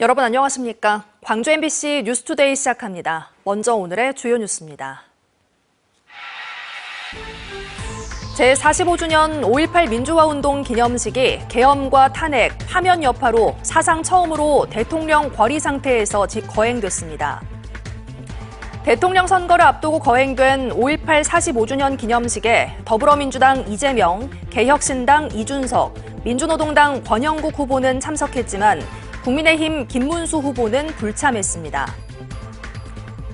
여러분 안녕하십니까? 광주 MBC 뉴스투데이 시작합니다. 먼저 오늘의 주요 뉴스입니다. 제45주년 5.18 민주화운동 기념식이 계엄과 탄핵, 파면 여파로 사상 처음으로 대통령 궐의 상태에서 거행됐습니다. 대통령 선거를 앞두고 거행된 5.18 45주년 기념식에 더불어민주당 이재명, 개혁신당 이준석, 민주노동당 권영국 후보는 참석했지만 국민의힘 김문수 후보는 불참했습니다.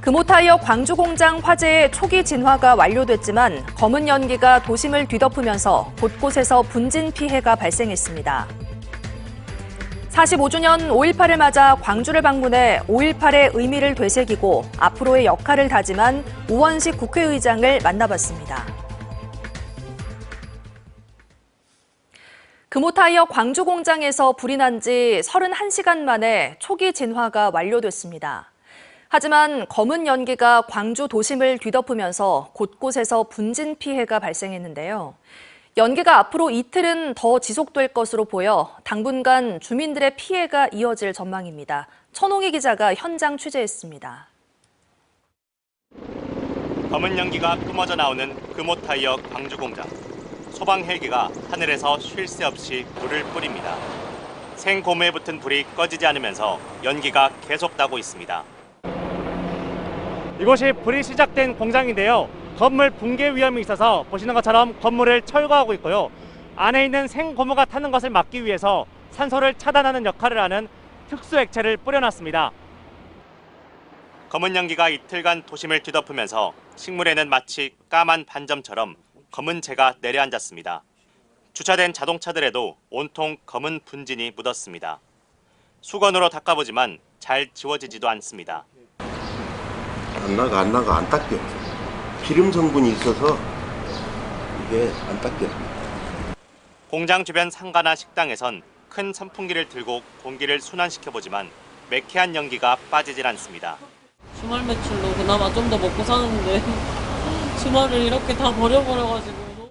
금호타이어 광주공장 화재의 초기 진화가 완료됐지만 검은 연기가 도심을 뒤덮으면서 곳곳에서 분진 피해가 발생했습니다. 45주년 5.18을 맞아 광주를 방문해 5.18의 의미를 되새기고 앞으로의 역할을 다짐한 우원식 국회의장을 만나봤습니다. 금호타이어 광주공장에서 불이 난 지 31시간 만에 초기 진화가 완료됐습니다. 하지만 검은 연기가 광주 도심을 뒤덮으면서 곳곳에서 분진 피해가 발생했는데요. 연기가 앞으로 이틀은 더 지속될 것으로 보여 당분간 주민들의 피해가 이어질 전망입니다. 천홍희 기자가 현장 취재했습니다. 검은 연기가 뿜어져 나오는 금호타이어 광주공장. 소방 헬기가 하늘에서 쉴 새 없이 불을 뿌립니다. 생고무에 붙은 불이 꺼지지 않으면서 연기가 계속 나고 있습니다. 이곳이 불이 시작된 공장인데요. 건물 붕괴 위험이 있어서 보시는 것처럼 건물을 철거하고 있고요. 안에 있는 생고무가 타는 것을 막기 위해서 산소를 차단하는 역할을 하는 특수 액체를 뿌려놨습니다. 검은 연기가 이틀간 도심을 뒤덮으면서 식물에는 마치 까만 반점처럼 검은 재가 내려앉았습니다. 주차된 자동차들에도 온통 검은 분진이 묻었습니다. 수건으로 닦아보지만 잘 지워지지도 않습니다. 안 나가 안 닦여. 기름 성분이 있어서 이게 안 닦여. 공장 주변 상가나 식당에선 큰 선풍기를 들고 공기를 순환시켜보지만 매캐한 연기가 빠지질 않습니다. 주말 매출로 그나마 좀 더 먹고 사는데 주말을 이렇게 다 버려버려가지고.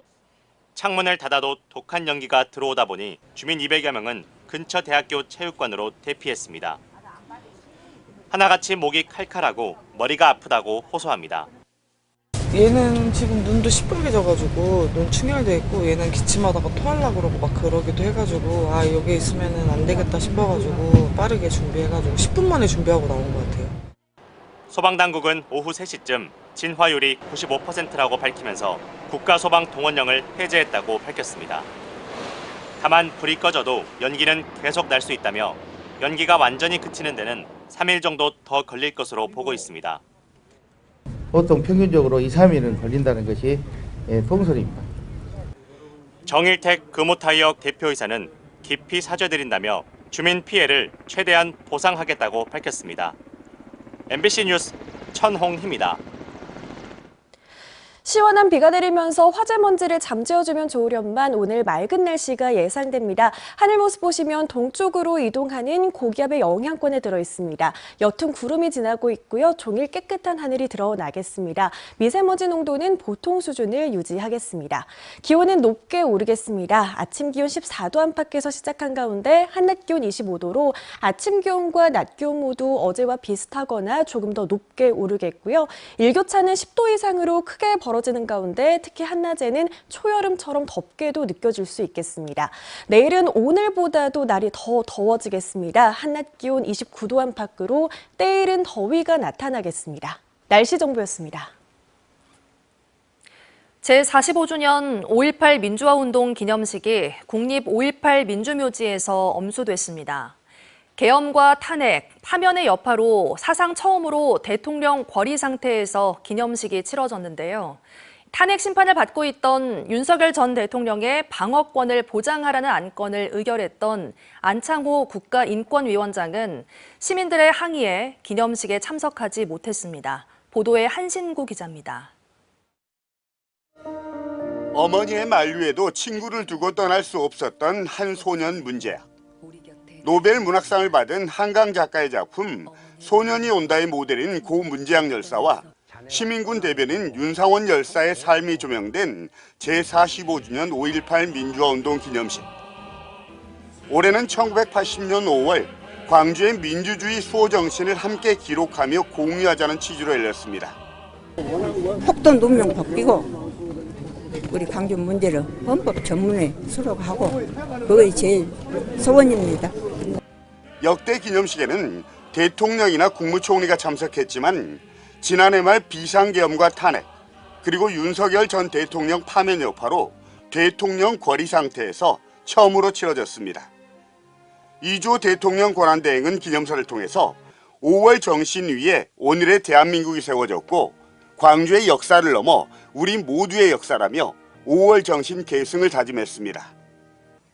창문을 닫아도 독한 연기가 들어오다 보니 주민 200여 명은 근처 대학교 체육관으로 대피했습니다. 하나같이 목이 칼칼하고 머리가 아프다고 호소합니다. 얘는 지금 눈도 시뻘게 져가지고 눈 충혈돼 있고 얘는 기침하다가 토하려고 그러고 막 그러기도 해가지고 아 여기 있으면은 안 되겠다 싶어가지고 빠르게 준비해가지고 10분 만에 준비하고 나온 것 같아요. 소방당국은 오후 3시쯤 진화율이 95%라고 밝히면서 국가소방동원령을 해제했다고 밝혔습니다. 다만 불이 꺼져도 연기는 계속 날 수 있다며 연기가 완전히 그치는 데는 3일 정도 더 걸릴 것으로 보고 있습니다. 보통 평균적으로 2, 3일은 걸린다는 것이 통설입니다. 정일택 금호타이어 대표이사는 깊이 사죄드린다며 주민 피해를 최대한 보상하겠다고 밝혔습니다. MBC 뉴스 천홍희입니다. 시원한 비가 내리면서 화재 먼지를 잠재워주면 좋으련만 오늘 맑은 날씨가 예상됩니다. 하늘 모습 보시면 동쪽으로 이동하는 고기압의 영향권에 들어있습니다. 옅은 구름이 지나고 있고요. 종일 깨끗한 하늘이 드러나겠습니다. 미세먼지 농도는 보통 수준을 유지하겠습니다. 기온은 높게 오르겠습니다. 아침 기온 14도 안팎에서 시작한 가운데 한낮 기온 25도로 아침 기온과 낮 기온 모두 어제와 비슷하거나 조금 더 높게 오르겠고요. 일교차는 10도 이상으로 크게 벌어지는 가운데 특히 한낮에는 초여름처럼 덥게도 느껴질 수 있겠습니다. 내일은 오늘보다도 날이 더 더워지겠습니다. 한낮 기온 29도 안팎으로 때이른 더위가 나타나겠습니다. 날씨 정보였습니다. 제45주년 5.18 민주화운동 기념식이 국립 5.18 민주묘지에서 엄수됐습니다. 계엄과 탄핵, 파면의 여파로 사상 처음으로 대통령 궐의 상태에서 기념식이 치러졌는데요. 탄핵 심판을 받고 있던 윤석열 전 대통령의 방어권을 보장하라는 안건을 의결했던 안창호 국가인권위원장은 시민들의 항의에 기념식에 참석하지 못했습니다. 보도에 한신구 기자입니다. 어머니의 만류에도 친구를 두고 떠날 수 없었던 한 소년 문제야. 노벨 문학상을 받은 한강 작가의 작품 소년이 온다의 모델인 고 문재양 열사와 시민군 대변인 윤상원 열사의 삶이 조명된 제45주년 5.18 민주화운동 기념식. 올해는 1980년 5월 광주의 민주주의 수호 정신을 함께 기록하며 공유하자는 취지로 열렸습니다. 폭도 논명 바뀌고 우리 광주 문제를 헌법 전문에 수록하고 그게 제일 소원입니다. 역대 기념식에는 대통령이나 국무총리가 참석했지만 지난해 말 비상계엄과 탄핵 그리고 윤석열 전 대통령 파면 여파로 대통령 거리 상태에서 처음으로 치러졌습니다. 이주호 대통령 권한대행은 기념사를 통해서 5월 정신 위에 오늘의 대한민국이 세워졌고 광주의 역사를 넘어 우리 모두의 역사라며 5월 정신 계승을 다짐했습니다.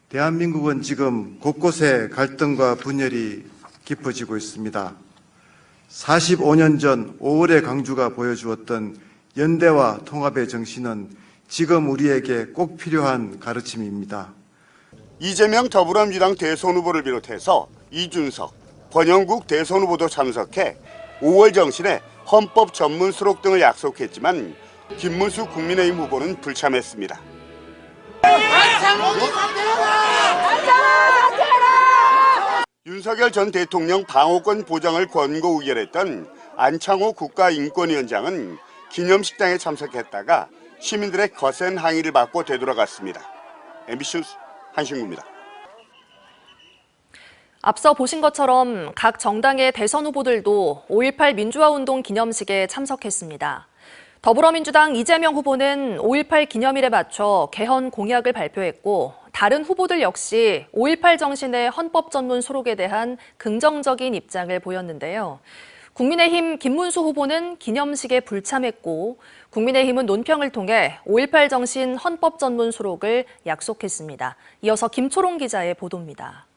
대한민국은 지금 곳곳에 갈등과 분열이 깊어지고 있습니다. 45년 전 5월의 광주가 보여주었던 연대와 통합의 정신은 지금 우리에게 꼭 필요한 가르침입니다. 이재명 더불어민주당 대선 후보를 비롯해서 이준석, 권영국 대선 후보도 참석해 5월 정신에 헌법 전문 수록 등을 약속했지만 김문수 국민의힘 후보는 불참했습니다. 윤석열 전 대통령 방어권 보장을 권고 의결했던 안창호 국가인권위원장은 기념식장에 참석했다가 시민들의 거센 항의를 받고 되돌아갔습니다. MBC 뉴스 한신구입니다. 앞서 보신 것처럼 각 정당의 대선 후보들도 5.18 민주화운동 기념식에 참석했습니다. 더불어민주당 이재명 후보는 5.18 기념일에 맞춰 개헌 공약을 발표했고 다른 후보들 역시 5.18 정신의 헌법 전문 수록에 대한 긍정적인 입장을 보였는데요. 국민의힘 김문수 후보는 기념식에 불참했고 국민의힘은 논평을 통해 5.18 정신 헌법 전문 수록을 약속했습니다. 이어서 김초롱 기자의 보도입니다.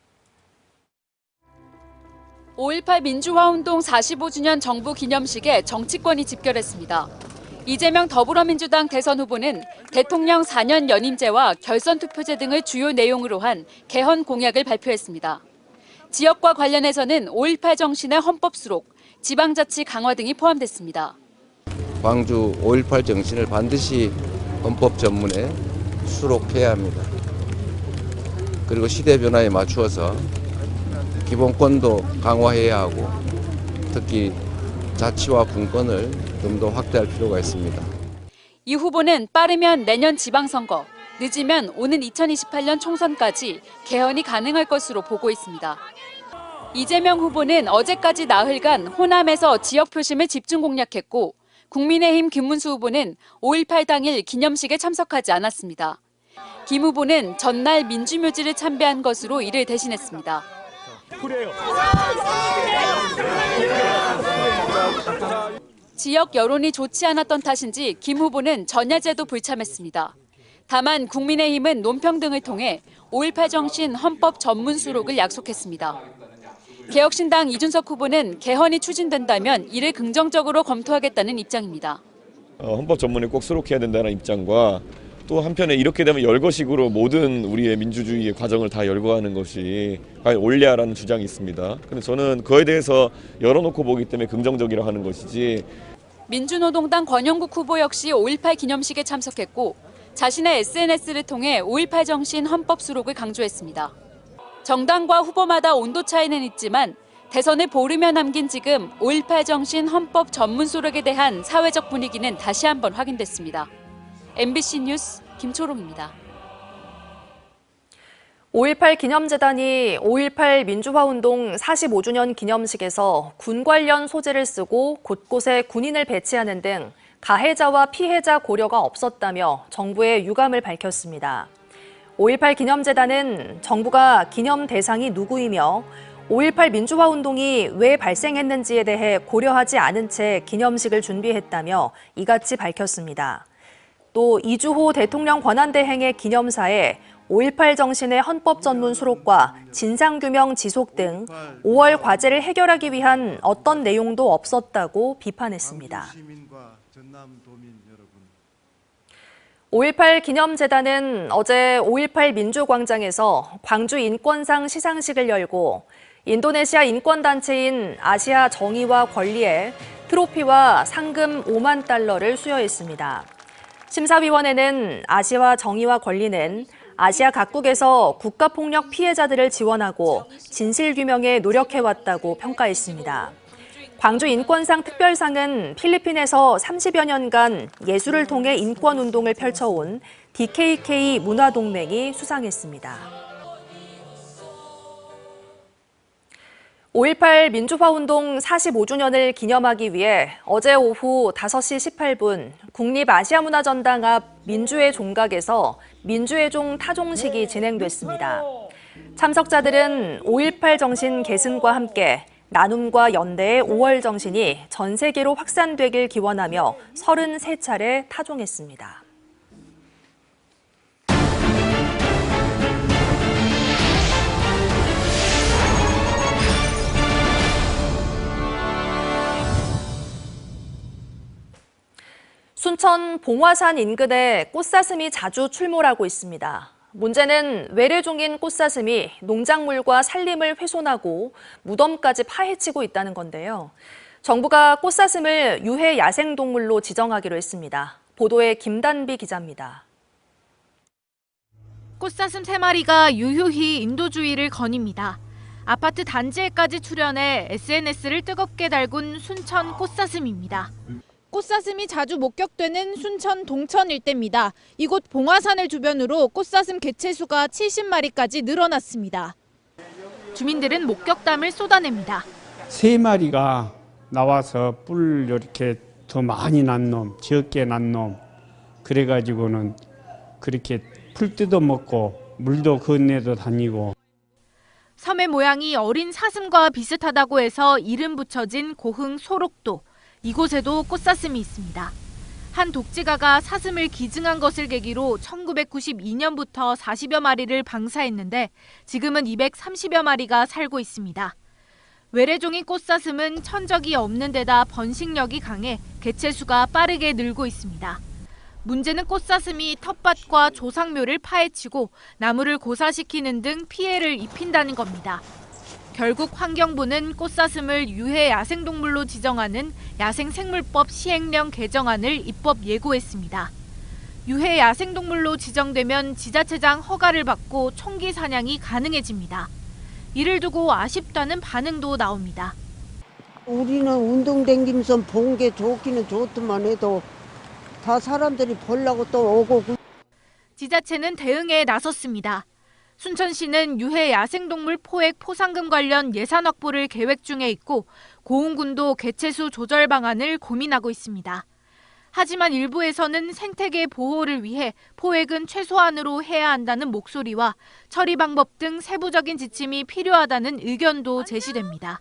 5.18 민주화운동 45주년 정부 기념식에 정치권이 집결했습니다. 이재명 더불어민주당 대선 후보는 대통령 4년 연임제와 결선 투표제 등을 주요 내용으로 한 개헌 공약을 발표했습니다. 지역과 관련해서는 5.18 정신의 헌법 수록, 지방자치 강화 등이 포함됐습니다. 광주 5.18 정신을 반드시 헌법 전문에 수록해야 합니다. 그리고 시대 변화에 맞추어서 기본권도 강화해야 하고 특히 자치와 분권을 좀 더 확대할 필요가 있습니다. 이 후보는 빠르면 내년 지방선거, 늦으면 오는 2028년 총선까지 개헌이 가능할 것으로 보고 있습니다. 이재명 후보는 어제까지 나흘간 호남에서 지역 표심을 집중 공략했고 국민의힘 김문수 후보는 5.18 당일 기념식에 참석하지 않았습니다. 김 후보는 전날 민주묘지를 참배한 것으로 이를 대신했습니다. 지역 여론이 좋지 않았던 탓인지 김 후보는 전야제도 불참했습니다. 다만 국민의힘은 논평 등을 통해 5.18 정신 헌법 전문 수록을 약속했습니다. 개혁신당 이준석 후보는 개헌이 추진된다면 이를 긍정적으로 검토하겠다는 입장입니다. 헌법 전문에 꼭 수록해야 된다는 입장과 또 한편에 이렇게 되면 열거식으로 모든 우리의 민주주의의 과정을 다 열거하는 것이 과연 옳냐라는 주장이 있습니다. 그런데 저는 그에 대해서 열어놓고 보기 때문에 긍정적이라 하는 것이지. 민주노동당 권영국 후보 역시 5.18 기념식에 참석했고 자신의 SNS를 통해 5.18 정신 헌법 수록을 강조했습니다. 정당과 후보마다 온도 차이는 있지만 대선을 보르며 남긴 지금 5.18 정신 헌법 전문 수록에 대한 사회적 분위기는 다시 한번 확인됐습니다. MBC 뉴스 김초롱입니다. 5.18 기념재단이 5.18 민주화운동 45주년 기념식에서 군 관련 소재를 쓰고 곳곳에 군인을 배치하는 등 가해자와 피해자 고려가 없었다며 정부의 유감을 밝혔습니다. 5.18 기념재단은 정부가 기념 대상이 누구이며 5.18 민주화운동이 왜 발생했는지에 대해 고려하지 않은 채 기념식을 준비했다며 이같이 밝혔습니다. 또 이주호 대통령 권한대행의 기념사에 5.18 정신의 헌법 전문 수록과 진상규명 지속 등 5월 과제를 해결하기 위한 어떤 내용도 없었다고 비판했습니다. 5.18 기념재단은 어제 5.18 민주광장에서 광주 인권상 시상식을 열고 인도네시아 인권단체인 아시아 정의와 권리에 트로피와 상금 5만 달러를 수여했습니다. 심사위원회는 아시아 정의와 권리는 아시아 각국에서 국가폭력 피해자들을 지원하고 진실규명에 노력해왔다고 평가했습니다. 광주인권상 특별상은 필리핀에서 30여 년간 예술을 통해 인권운동을 펼쳐온 DKK 문화동맹이 수상했습니다. 5.18 민주화운동 45주년을 기념하기 위해 어제 오후 5시 18분 국립아시아문화전당 앞 민주회 종각에서 민주회 종 타종식이 진행됐습니다. 참석자들은 5.18 정신 계승과 함께 나눔과 연대의 5월 정신이 전 세계로 확산되길 기원하며 33차례 타종했습니다. 순천 봉화산 인근에 꽃사슴이 자주 출몰하고 있습니다. 문제는 외래종인 꽃사슴이 농작물과 산림을 훼손하고 무덤까지 파헤치고 있다는 건데요. 정부가 꽃사슴을 유해 야생동물로 지정하기로 했습니다. 보도에 김단비 기자입니다. 꽃사슴 3마리가 유효히 인도주의를 거닙니다. 아파트 단지에까지 출연해 SNS를 뜨겁게 달군 순천 꽃사슴입니다. 꽃사슴이 자주 목격되는 순천 동천 일대입니다. 이곳 봉화산을 주변으로 꽃사슴 개체수가 70마리까지 늘어났습니다. 주민들은 목격담을 쏟아냅니다. 3마리가 나와서 뿔 이렇게 더 많이 난 놈, 적게 난 놈, 그래가지고는 그렇게 풀 뜯어먹고 물도 건네도 다니고. 섬의 모양이 어린 사슴과 비슷하다고 해서 이름 붙여진 고흥 소록도. 이곳에도 꽃사슴이 있습니다. 한 독지가가 사슴을 기증한 것을 계기로 1992년부터 40여 마리를 방사했는데 지금은 230여 마리가 살고 있습니다. 외래종인 꽃사슴은 천적이 없는 데다 번식력이 강해 개체수가 빠르게 늘고 있습니다. 문제는 꽃사슴이 텃밭과 조상묘를 파헤치고 나무를 고사시키는 등 피해를 입힌다는 겁니다. 결국 환경부는 꽃사슴을 유해 야생동물로 지정하는 야생생물법 시행령 개정안을 입법 예고했습니다. 유해 야생동물로 지정되면 지자체장 허가를 받고 총기 사냥이 가능해집니다. 이를 두고 아쉽다는 반응도 나옵니다. 우리는 운동 댕기면서 본 게 좋기는 좋더만 해도 다 사람들이 보려고 또 오고. 지자체는 대응에 나섰습니다. 순천시는 유해 야생동물 포획 포상금 관련 예산 확보를 계획 중에 있고 고흥군도 개체수 조절 방안을 고민하고 있습니다. 하지만 일부에서는 생태계 보호를 위해 포획은 최소한으로 해야 한다는 목소리와 처리 방법 등 세부적인 지침이 필요하다는 의견도 제시됩니다.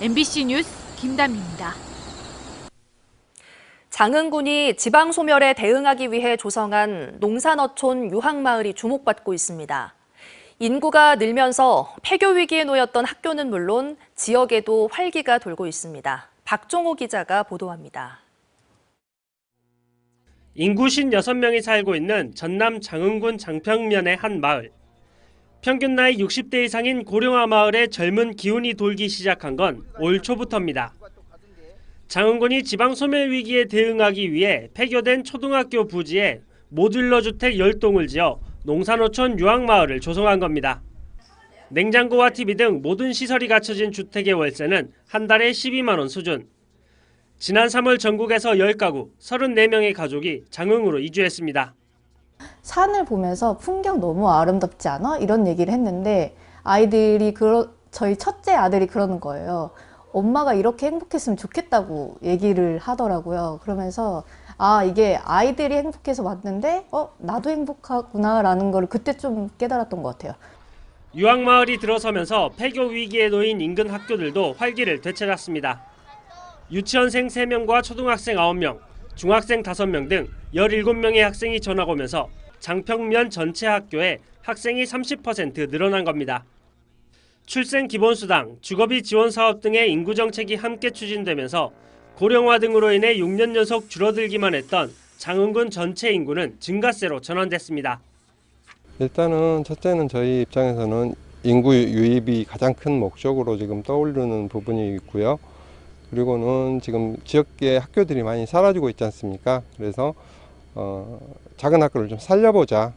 MBC 뉴스 김담희입니다. 장흥군이 지방소멸에 대응하기 위해 조성한 농산어촌 유학마을이 주목받고 있습니다. 인구가 늘면서 폐교 위기에 놓였던 학교는 물론 지역에도 활기가 돌고 있습니다. 박종호 기자가 보도합니다. 인구 56명이 살고 있는 전남 장흥군 장평면의 한 마을. 평균 나이 60대 이상인 고령화 마을에 젊은 기운이 돌기 시작한 건 올 초부터입니다. 장흥군이 지방소멸 위기에 대응하기 위해 폐교된 초등학교 부지에 모듈러 주택 10동을 지어 농산어촌 유학마을을 조성한 겁니다. 냉장고와 TV 등 모든 시설이 갖춰진 주택의 월세는 한 달에 12만 원 수준. 지난 3월 전국에서 10가구, 34명의 가족이 장흥으로 이주했습니다. 산을 보면서 풍경 너무 아름답지 않아? 이런 얘기를 했는데 저희 첫째 아들이 그러는 거예요. 엄마가 이렇게 행복했으면 좋겠다고 얘기를 하더라고요. 그러면서 이게 아이들이 행복해서 왔는데 나도 행복하구나라는 걸 그때 좀 깨달았던 것 같아요. 유학마을이 들어서면서 폐교 위기에 놓인 인근 학교들도 활기를 되찾았습니다. 유치원생 3명과 초등학생 9명, 중학생 5명 등 17명의 학생이 전학 오면서 장평면 전체 학교에 학생이 30% 늘어난 겁니다. 출생 기본수당, 주거비 지원 사업 등의 인구 정책이 함께 추진되면서 고령화 등으로 인해 6년 연속 줄어들기만 했던 장흥군 전체 인구는 증가세로 전환됐습니다. 일단은 첫째는 저희 입장에서는 인구 유입이 가장 큰 목적으로 지금 떠오르는 부분이 있고요. 그리고는 지금 지역의 학교들이 많이 사라지고 있지 않습니까? 그래서 작은 학교를 좀 살려보자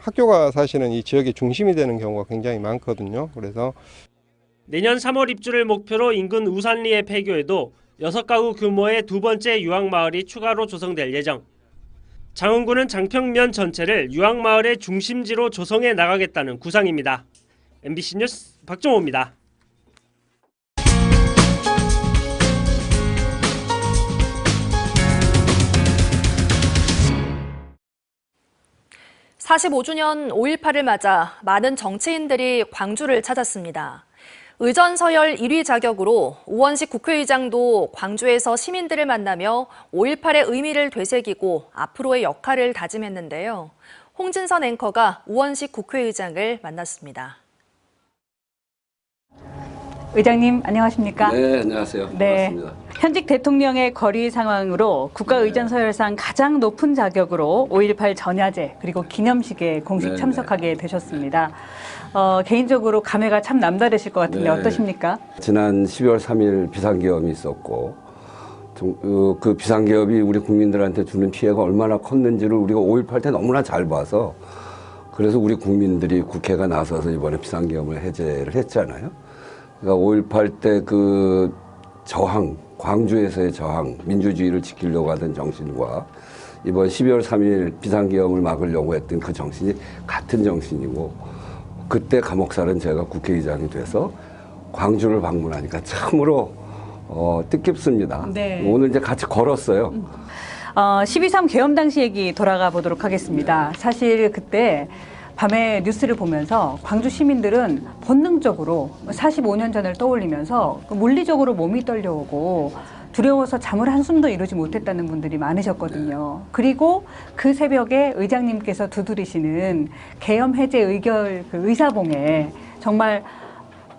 학교가 사실은 이 지역의 중심이 되는 경우가 굉장히 많거든요. 그래서 내년 3월 입주를 목표로 인근 우산리의 폐교에도 6가구 규모의 두 번째 유학마을이 추가로 조성될 예정. 장흥군은 장평면 전체를 유학마을의 중심지로 조성해 나가겠다는 구상입니다. MBC 뉴스 박정호입니다. (45주년) 5.18을 맞아 많은 정치인들이 광주를 찾았습니다. 의전 서열 1위 자격으로 우원식 국회의장도 광주에서 시민들을 만나며 5.18의 의미를 되새기고 앞으로의 역할을 다짐했는데요. 홍진선 앵커가 우원식 국회의장을 만났습니다. 의장님 안녕하십니까? 네, 안녕하세요. 네. 반갑습니다. 현직 대통령의 거리 상황으로 국가의전 서열상 가장 높은 자격으로 5.18 전야제 그리고 기념식에 공식 참석하게 되셨습니다. 개인적으로 감회가 참 남다르실 것 같은데 어떠십니까? 지난 12월 3일 비상계엄이 있었고 그 비상계엄이 우리 국민들한테 주는 피해가 얼마나 컸는지를 우리가 5.18 때 너무나 잘 봐서 그래서 우리 국민들이 국회가 나서서 이번에 비상계엄을 해제를 했잖아요. 그러니까 5.18 때 그 저항, 광주에서의 저항, 민주주의를 지키려고 하던 정신과 이번 12월 3일 비상계엄을 막으려고 했던 그 정신이 같은 정신이고 그때 감옥살은 제가 국회의장이 돼서 광주를 방문하니까 참으로 뜻깊습니다. 네. 오늘 이제 같이 걸었어요. 12.3 계엄 당시 얘기 돌아가 보도록 하겠습니다. 사실 그때 밤에 뉴스를 보면서 광주 시민들은 본능적으로 45년 전을 떠올리면서 물리적으로 몸이 떨려오고 두려워서 잠을 한숨도 이루지 못했다는 분들이 많으셨거든요. 그리고 그 새벽에 의장님께서 두드리시는 계엄 해제 의결 그 의사봉에 정말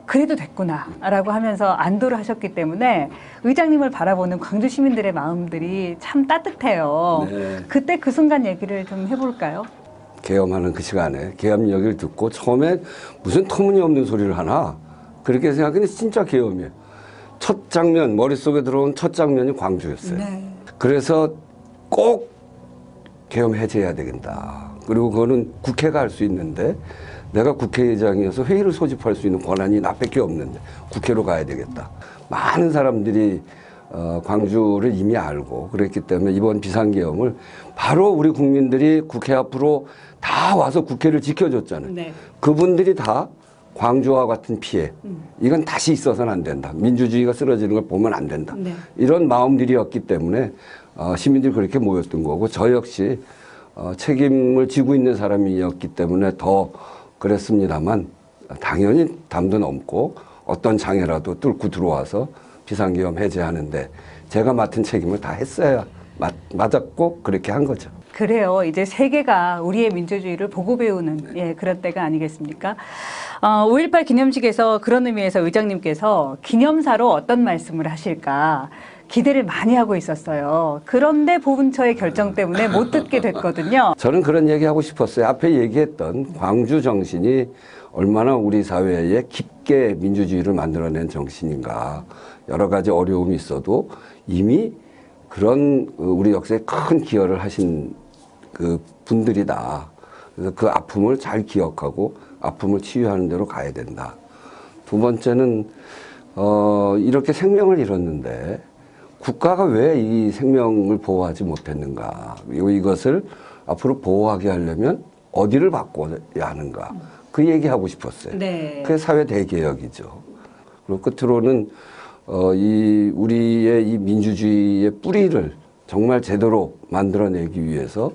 그래도 됐구나라고 하면서 안도를 하셨기 때문에 의장님을 바라보는 광주 시민들의 마음들이 참 따뜻해요. 네. 그때 그 순간 얘기를 좀 해볼까요? 계엄하는 그 시간에 계엄 이야기를 듣고 처음에 무슨 터무니없는 소리를 하나 그렇게 생각했는데 진짜 계엄이에요. 첫 장면, 머릿속에 들어온 첫 장면이 광주였어요. 네. 그래서 꼭 계엄 해제해야 되겠다. 그리고 그거는 국회가 할 수 있는데 내가 국회의장이어서 회의를 소집할 수 있는 권한이 나밖에 없는데 국회로 가야 되겠다. 많은 사람들이 광주를 이미 알고 그랬기 때문에 이번 비상계엄을 바로 우리 국민들이 국회 앞으로 다 와서 국회를 지켜줬잖아요. 네. 그분들이 다 광주와 같은 피해 이건 다시 있어서는 안 된다. 민주주의가 쓰러지는 걸 보면 안 된다. 네. 이런 마음들이었기 때문에 시민들이 그렇게 모였던 거고 저 역시 책임을 지고 있는 사람이었기 때문에 더 그랬습니다만 당연히 담도 넘고 어떤 장애라도 뚫고 들어와서 비상계엄 해제하는데 제가 맡은 책임을 다 했어야 맞았고 그렇게 한 거죠. 그래요. 이제 세계가 우리의 민주주의를 보고 배우는 그런 때가 아니겠습니까? 5.18 기념식에서 그런 의미에서 의장님께서 기념사로 어떤 말씀을 하실까 기대를 많이 하고 있었어요. 그런데 보훈처의 결정 때문에 못 듣게 됐거든요. 저는 그런 얘기하고 싶었어요. 앞에 얘기했던 광주 정신이 얼마나 우리 사회에 깊게 민주주의를 만들어낸 정신인가. 여러 가지 어려움이 있어도 이미 그런 우리 역사에 큰 기여를 하신 그 분들이다. 그래서 그 아픔을 잘 기억하고 아픔을 치유하는 대로 가야 된다. 두 번째는 이렇게 생명을 잃었는데 국가가 왜 이 생명을 보호하지 못했는가. 그리고 이것을 앞으로 보호하게 하려면 어디를 바꿔야 하는가. 그 얘기하고 싶었어요. 네. 그게 사회 대개혁이죠. 그리고 끝으로는 우리의 이 민주주의의 뿌리를 정말 제대로 만들어내기 위해서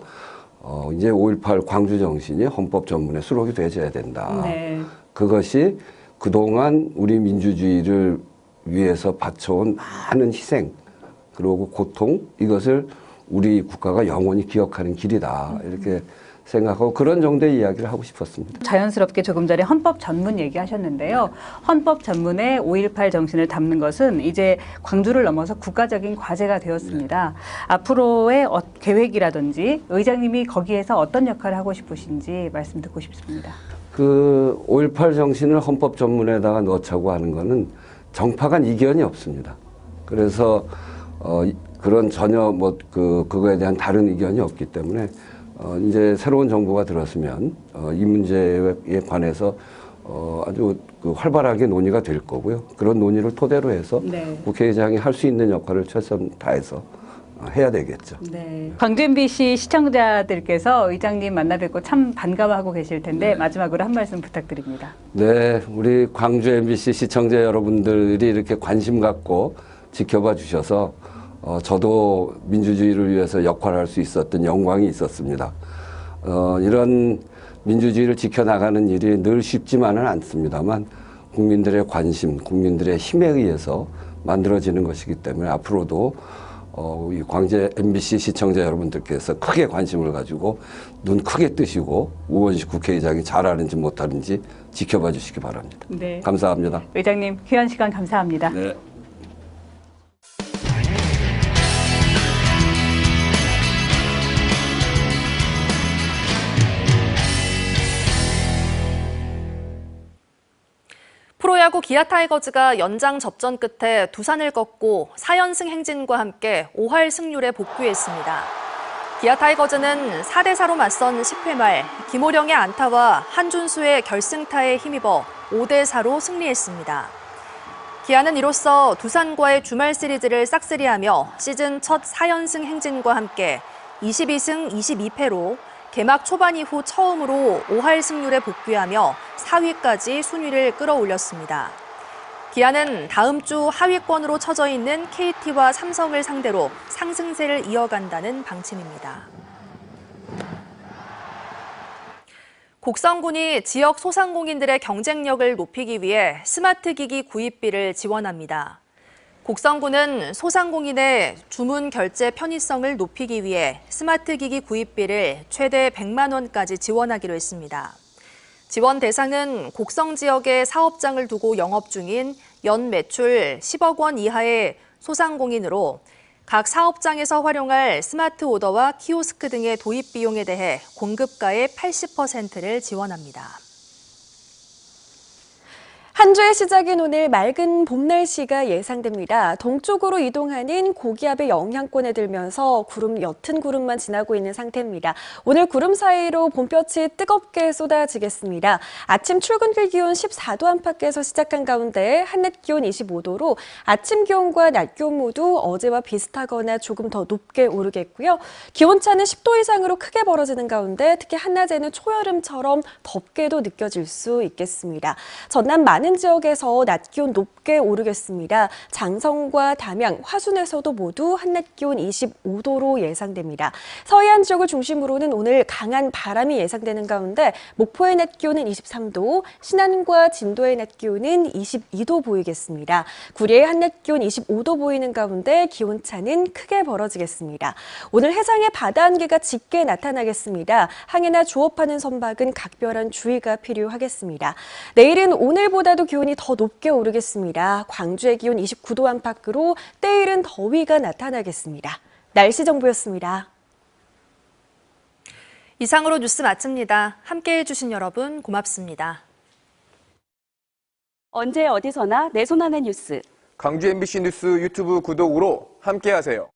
이제 5.18 광주 정신이 헌법 전문에 수록이 되어야 된다. 네. 그것이 그동안 우리 민주주의를 위해서 바쳐온 많은 희생 그리고 고통 이것을 우리 국가가 영원히 기억하는 길이다. 이렇게 생각하고 그런 정도의 이야기를 하고 싶었습니다. 자연스럽게 조금 전에 헌법 전문 얘기하셨는데요. 헌법 전문에 5.18 정신을 담는 것은 이제 광주를 넘어서 국가적인 과제가 되었습니다. 앞으로의 계획이라든지 의장님이 거기에서 어떤 역할을 하고 싶으신지 말씀 듣고 싶습니다. 그 5.18 정신을 헌법 전문에다가 넣자고 하는 거는 정파 간 이견이 없습니다. 그래서 그런 전혀 그거에 대한 다른 의견이 없기 때문에 이제 새로운 정부가 들었으면 이 문제에 관해서 아주 활발하게 논의가 될 거고요. 그런 논의를 토대로 해서 네. 국회의장이 할 수 있는 역할을 최선 다해서 해야 되겠죠. 네. 광주 MBC 시청자들께서 의장님 만나 뵙고 참 반가워하고 계실 텐데 마지막으로 한 말씀 부탁드립니다. 네, 우리 광주 MBC 시청자 여러분들이 이렇게 관심 갖고 지켜봐 주셔서 저도 민주주의를 위해서 역할할 수 있었던 영광이 있었습니다. 이런 민주주의를 지켜나가는 일이 늘 쉽지만은 않습니다만 국민들의 관심, 국민들의 힘에 의해서 만들어지는 것이기 때문에 앞으로도 이 광주 MBC 시청자 여러분들께서 크게 관심을 가지고 눈 크게 뜨시고 우원식 국회의장이 잘하는지 못하는지 지켜봐 주시기 바랍니다. 네. 감사합니다. 의장님 귀한 시간 감사합니다. 네. 프로야구 기아 타이거즈가 연장 접전 끝에 두산을 꺾고 4연승 행진과 함께 5할 승률에 복귀했습니다. 기아 타이거즈는 4대4로 맞선 10회 말 김호령의 안타와 한준수의 결승타에 힘입어 5대4로 승리했습니다. 기아는 이로써 두산과의 주말 시리즈를 싹쓸이하며 시즌 첫 4연승 행진과 함께 22승 22패로 개막 초반 이후 처음으로 5할 승률에 복귀하며 4위까지 순위를 끌어올렸습니다. 기아는 다음 주 하위권으로 처져 있는 KT와 삼성을 상대로 상승세를 이어간다는 방침입니다. 곡성군이 지역 소상공인들의 경쟁력을 높이기 위해 스마트 기기 구입비를 지원합니다. 곡성군은 소상공인의 주문 결제 편의성을 높이기 위해 스마트 기기 구입비를 최대 100만 원까지 지원하기로 했습니다. 지원 대상은 곡성 지역에 사업장을 두고 영업 중인 연 매출 10억 원 이하의 소상공인으로 각 사업장에서 활용할 스마트 오더와 키오스크 등의 도입 비용에 대해 공급가의 80%를 지원합니다. 한 주의 시작인 오늘 맑은 봄 날씨가 예상됩니다. 동쪽으로 이동하는 고기압의 영향권에 들면서 옅은 구름만 지나고 있는 상태입니다. 오늘 구름 사이로 봄볕이 뜨겁게 쏟아지겠습니다. 아침 출근길 기온 14도 안팎에서 시작한 가운데 한낮 기온 25도로 아침 기온과 낮 기온 모두 어제와 비슷하거나 조금 더 높게 오르겠고요. 기온차는 10도 이상으로 크게 벌어지는 가운데 특히 한낮에는 초여름처럼 덥게도 느껴질 수 있겠습니다. 전남 많은 지역에서 낮 기온 높게 오르겠습니다. 장성과 담양, 화순에서도 모두 한낮 기온 25도로 예상됩니다. 서해안 지역을 중심으로는 오늘 강한 바람이 예상되는 가운데 목포의 낮 기온은 23도, 신안과 진도의 낮 기온은 22도 보이겠습니다. 구리의 한낮 기온 25도 보이는 가운데 기온차는 크게 벌어지겠습니다. 오늘 해상에 바다 안개가 짙게 나타나겠습니다. 항해나 조업하는 선박은 각별한 주의가 필요하겠습니다. 내일은 오늘보다도 기온이 더 높게 오르겠습니다. 광주의 기온 29도 안팎으로 때이른 더위가 나타나겠습니다. 날씨 정보였습니다. 이상으로 뉴스 마칩니다. 함께해 주신 여러분 고맙습니다. 언제 어디서나 내 손 안의 뉴스. 광주 MBC 뉴스 유튜브 구독으로 함께하세요.